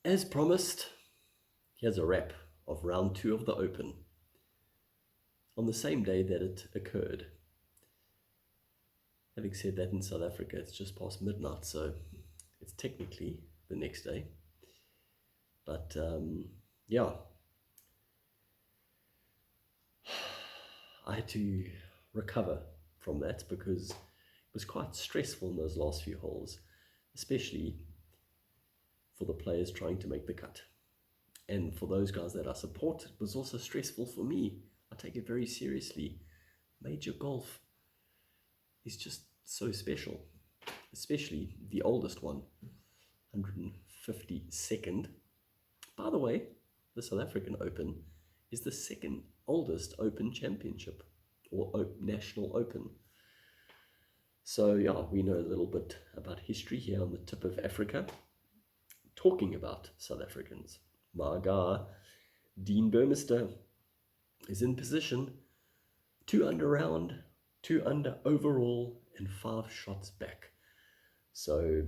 As promised, here's a wrap of round 2 of the Open on the same day that it occurred. Having said that, in South Africa, it's just past midnight, so it's technically the next day. But yeah, I had to recover from that because it was quite stressful in those last few holes, especially for the players trying to make the cut. And for those guys that I support, it was also stressful for me. I take it very seriously. Major golf is just so special, especially the oldest one, 152nd. By the way, the South African Open is the second oldest Open championship, or National Open. So yeah, we know a little bit about history here on the tip of Africa. Talking about South Africans, my guy, Dean Burmester, is in position, 2 under round, 2 under overall, and 5 shots back. So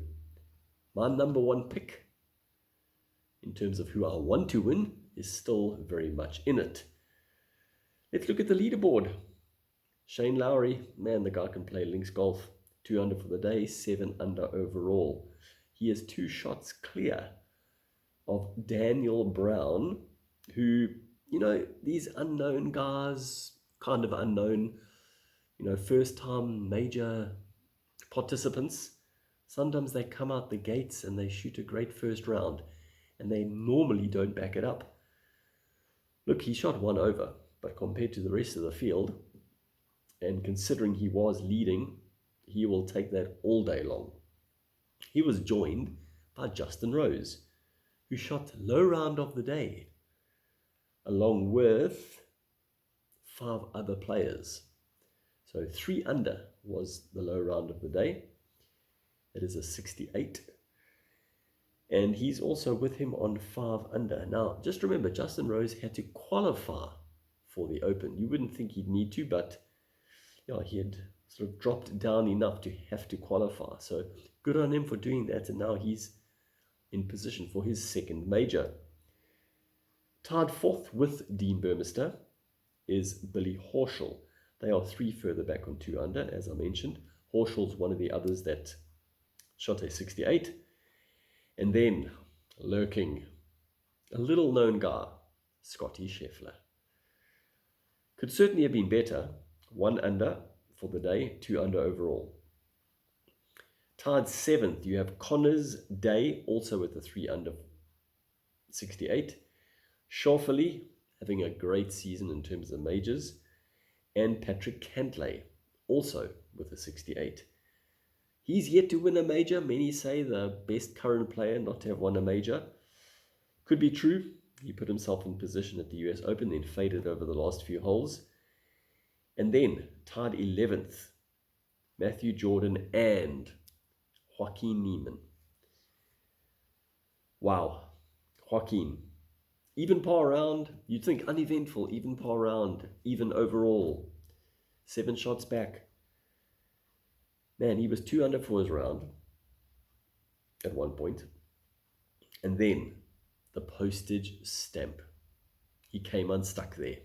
my number 1 pick in terms of who I want to win is still very much in it. Let's look at the leaderboard. Shane Lowry, man, the guy can play links golf. 2 under for the day, 7 under overall. He is 2 shots clear of Daniel Brown, who, these unknown guys, kind of unknown, first-time major participants, sometimes they come out the gates and they shoot a great first round, and they normally don't back it up. Look, he shot 1 over, but compared to the rest of the field, and considering he was leading, he will take that all day long. He was joined by Justin Rose, who shot low round of the day, along with 5 other players. So 3 under was the low round of the day. It is a 68. And he's also with him on 5 under. Now, just remember, Justin Rose had to qualify for the Open. You wouldn't think he'd need to, but yeah, he had sort of dropped down enough to have to qualify. So good on him for doing that, and now he's in position for his second major. Tied 4th with Dean Burmester is Billy Horschel. They are 3 further back on 2 under, as I mentioned. Horschel's one of the others that shot a 68. And then, lurking, a little-known guy, Scotty Scheffler. Could certainly have been better. 1 under for the day, 2 under overall. Tied 7th, you have Connors Day, also with a 3 under 68. Schauffele, having a great season in terms of majors. And Patrick Cantlay, also with a 68. He's yet to win a major. Many say the best current player not to have won a major. Could be true. He put himself in position at the US Open, then faded over the last few holes. And then, tied 11th, Matthew Jordan and Joaquin Niemann. Wow, Joaquin. Even par round, you'd think uneventful, even par round, even overall. 7 shots back. Man, he was 2 under for his round at one point. And then the postage stamp. He came unstuck there.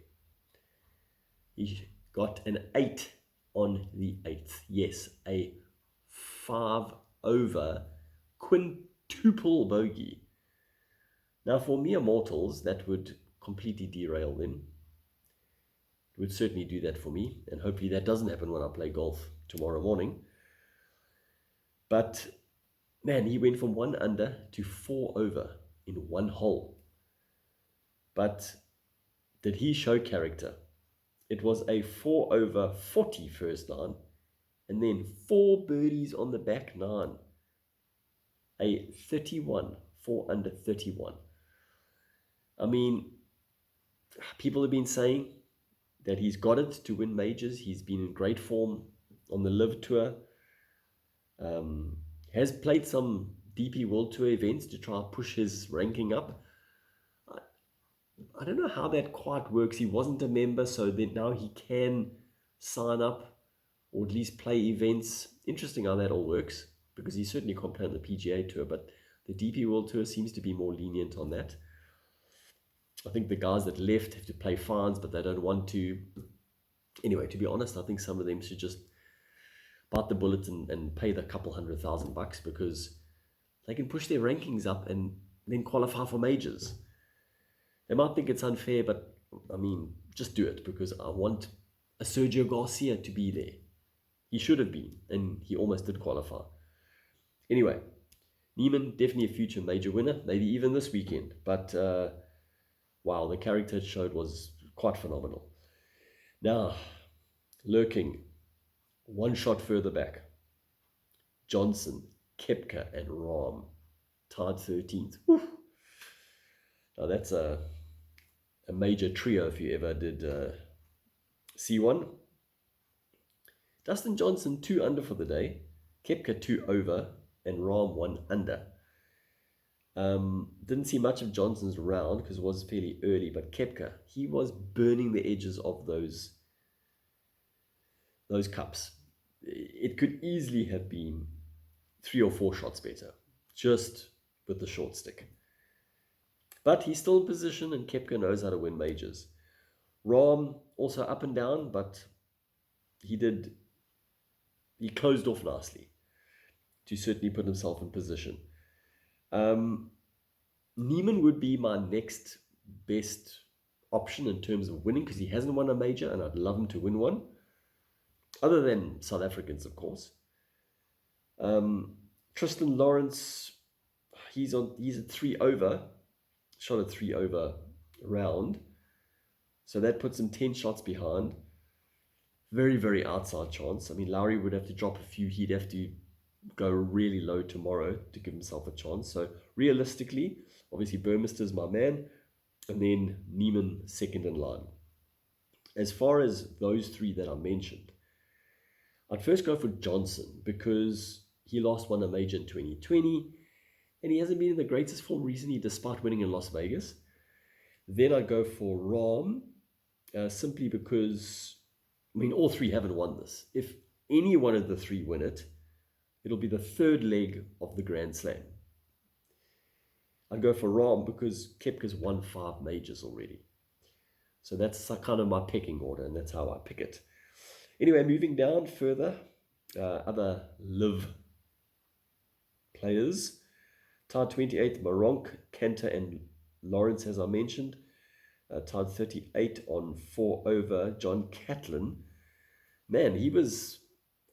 He got an 8 on the 8th. Yes, a 5 over quintuple bogey. Now, for mere mortals, that would completely derail them. It would certainly do that for me, and hopefully that doesn't happen when I play golf tomorrow morning. But, man, he went from 1 under to 4 over in 1 hole. But did he show character? It was a 4 over 40 first 9, and then 4 birdies on the back 9. A 31, 4 under 31. I mean, people have been saying that he's got it to win majors. He's been in great form on the Live Tour. Has played some DP World Tour events to try and push his ranking up. I don't know how that quite works. He wasn't a member, so then now he can sign up or at least play events. Interesting how that all works, because he certainly can't play on the PGA Tour, but The DP World Tour seems to be more lenient on that. I think the guys that left have to pay fines, but they don't want to. Anyway, to be honest, I think some of them should just bite the bullet and pay the couple $100,000 because they can push their rankings up and then qualify for majors. They might think it's unfair, but I mean, just do it because I want a Sergio Garcia to be there. He should have been, and he almost did qualify. Anyway, Neiman, definitely a future major winner, maybe even this weekend. But wow, the character it showed was quite phenomenal. Now, lurking one shot further back, Johnson, Koepka, and Rahm tied 13th. Woo. Now that's a major trio if you ever did see one. Dustin Johnson 2 under for the day, Koepka 2 over, and Rahm 1 under. Didn't see much of Johnson's round because it was fairly early, but Koepka, he was burning the edges of those cups. It could easily have been 3 or 4 shots better, just with the short stick. But he's still in position, and Koepka knows how to win majors. Rahm also up and down, but he closed off nicely to certainly put himself in position. Neiman would be my next best option in terms of winning because he hasn't won a major, and I'd love him to win one. Other than South Africans, of course. Tristan Lawrence, he's at 3 over, shot a 3 over round. So that puts him 10 shots behind. Very, very outside chance. I mean, Lowry would have to drop a few. He'd have to go really low tomorrow to give himself a chance. So realistically, obviously Burmister's my man, and then Neiman second in line. As far as those 3 that I mentioned, I'd first go for Johnson because he last won a major in 2020 and he hasn't been in the greatest form recently despite winning in Las Vegas. Then I'd go for Rahm simply because, I mean, all 3 haven't won this. If any one of the 3 win it, it'll be the 3rd leg of the Grand Slam. I'd go for Rahm because Koepka's won 5 majors already. So that's kind of my pecking order, and that's how I pick it. Anyway, moving down further, other live players. Tied 28th, Maronk, Cantor, and Lawrence, as I mentioned. Tied 38 on 4 over, John Catlin. Man, he was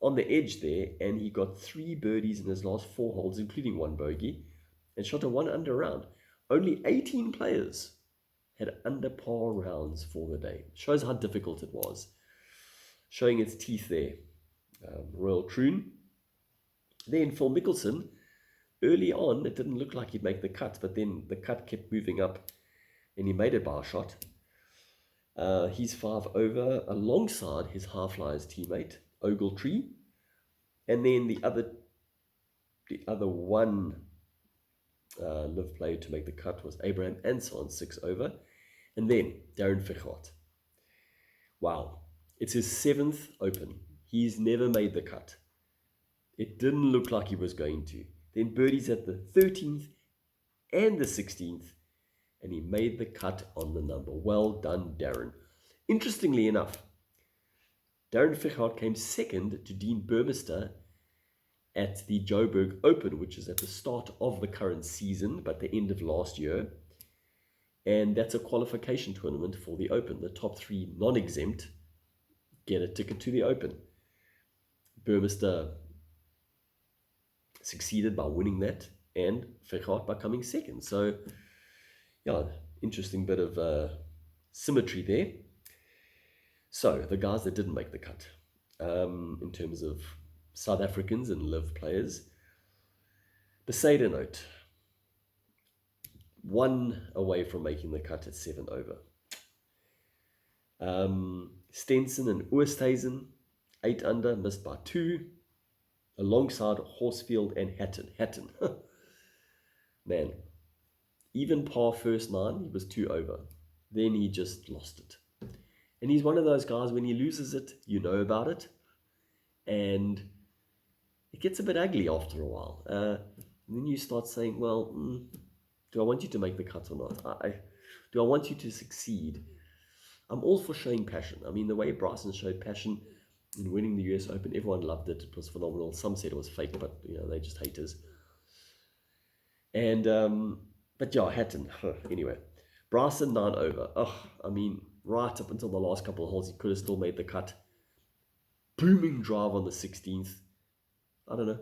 on the edge there, and he got 3 birdies in his last 4 holes, including 1 bogey, and shot a 1 under round. Only 18 players had under par rounds for the day. Shows how difficult it was. Showing its teeth there. Royal Troon. Then Phil Mickelson, early on, it didn't look like he'd make the cut, but then the cut kept moving up, and he made it by a shot. He's 5 over alongside his High-Flyers teammate, Ogletree. And then the other one live player to make the cut was Abraham Ansel, 6 over. And then Darren Fichart. Wow. It's his 7th Open. He's never made the cut. It didn't look like he was going to. Then birdies at the 13th and the 16th, and he made the cut on the number. Well done, Darren. Interestingly enough, Darren Fichart came second to Dean Burmester at the Joburg Open, which is at the start of the current season, but the end of last year. And that's a qualification tournament for the Open. The top 3 non-exempt get a ticket to the Open. Burmester succeeded by winning that, and Fichart by coming second. So, yeah, interesting bit of symmetry there. So, the guys that didn't make the cut, in terms of South Africans and live players, Besaidenote, 1 away from making the cut at 7 over. Stenson and Oosthuizen, 8 under, missed by 2, alongside Horsfield and Hatton. Man, even par first 9, he was 2 over. Then he just lost it. And he's one of those guys, when he loses it, you know about it. And it gets a bit ugly after a while. And then you start saying, well, do I want you to make the cut or not? Do I want you to succeed? I'm all for showing passion. I mean, the way Bryson showed passion in winning the US Open, everyone loved it. It was phenomenal. Some said it was fake, but they're just haters. And but yeah, Hatton. Anyway, Bryson 9 over. I mean, right up until the last couple of holes, he could have still made the cut. Booming drive on the 16th. I don't know.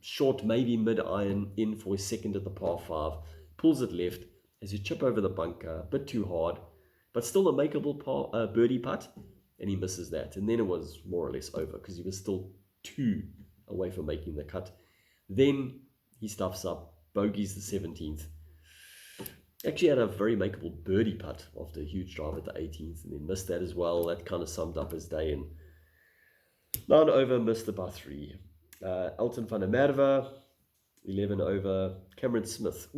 Short, maybe mid-iron in for his second at the par 5. Pulls it left. Has a chip over the bunker. A bit too hard. But still a makeable birdie putt. And he misses that. And then it was more or less over because he was still 2 away from making the cut. Then he stuffs up. Bogeys the 17th. Actually had a very makeable birdie putt after a huge drive at the 18th. And then missed that as well. That kind of summed up his day. And 9 over, missed it by 3. Elton van der Merwe, 11 over. Cameron Smith,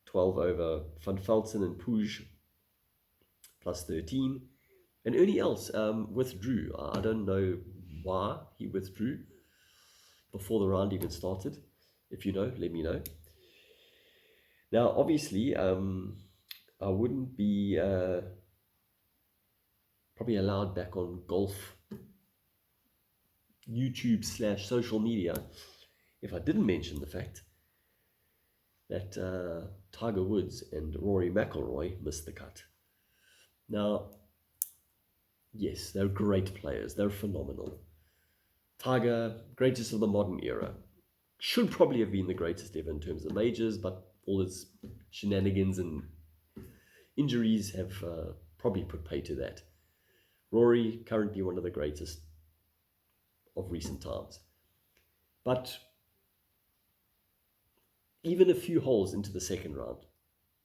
12 over. Van Velzen and Puig, plus 13. And Ernie Els withdrew. I don't know why he withdrew before the round even started. If you know, let me know. Now, obviously, I wouldn't be probably allowed back on golf YouTube / social media if I didn't mention the fact that Tiger Woods and Rory McIlroy missed the cut. Now, yes, they're great players. They're phenomenal. Tiger, greatest of the modern era. Should probably have been the greatest ever in terms of majors, but all his shenanigans and injuries have probably put pay to that. Rory, currently one of the greatest of recent times. But even a few holes into the second round,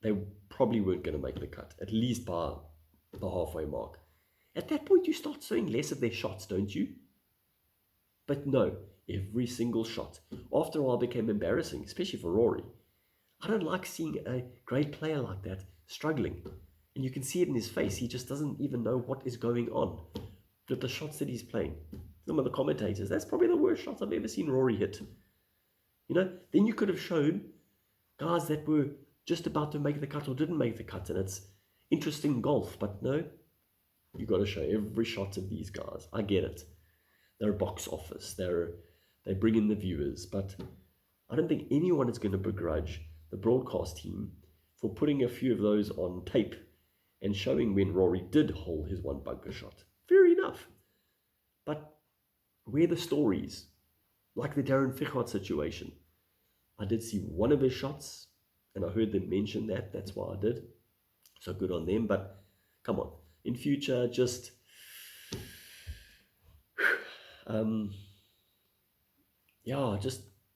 they probably weren't going to make the cut, at least by the halfway mark. At that point, you start showing less of their shots, don't you? But no, every single shot, after a while, became embarrassing, especially for Rory. I don't like seeing a great player like that struggling. And you can see it in his face. He just doesn't even know what is going on with the shots that he's playing. Some of the commentators, that's probably the worst shots I've ever seen Rory hit. Then you could have shown guys that were just about to make the cut or didn't make the cut. And it's interesting golf. But no, you got to show every shot of these guys. I get it. They're box office. They bring in the viewers. But I don't think anyone is going to begrudge the broadcast team for putting a few of those on tape and showing when Rory did hole his one bunker shot. Fair enough. But where the stories, like the Darren Fichart situation, I did see one of his shots, and I heard them mention that. That's why I did. So good on them. But come on, in future, just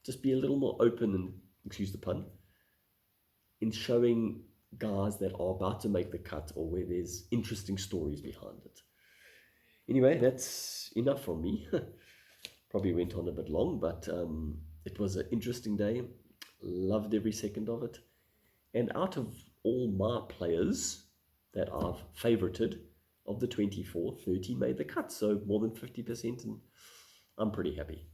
just be a little more open and, excuse the pun, in showing guys that are about to make the cut or where there's interesting stories behind it. Anyway, that's enough from me. Probably went on a bit long, but it was an interesting day. Loved every second of it. And out of all my players that I've favorited, of the 24, 30 made the cut. So more than 50%, and I'm pretty happy.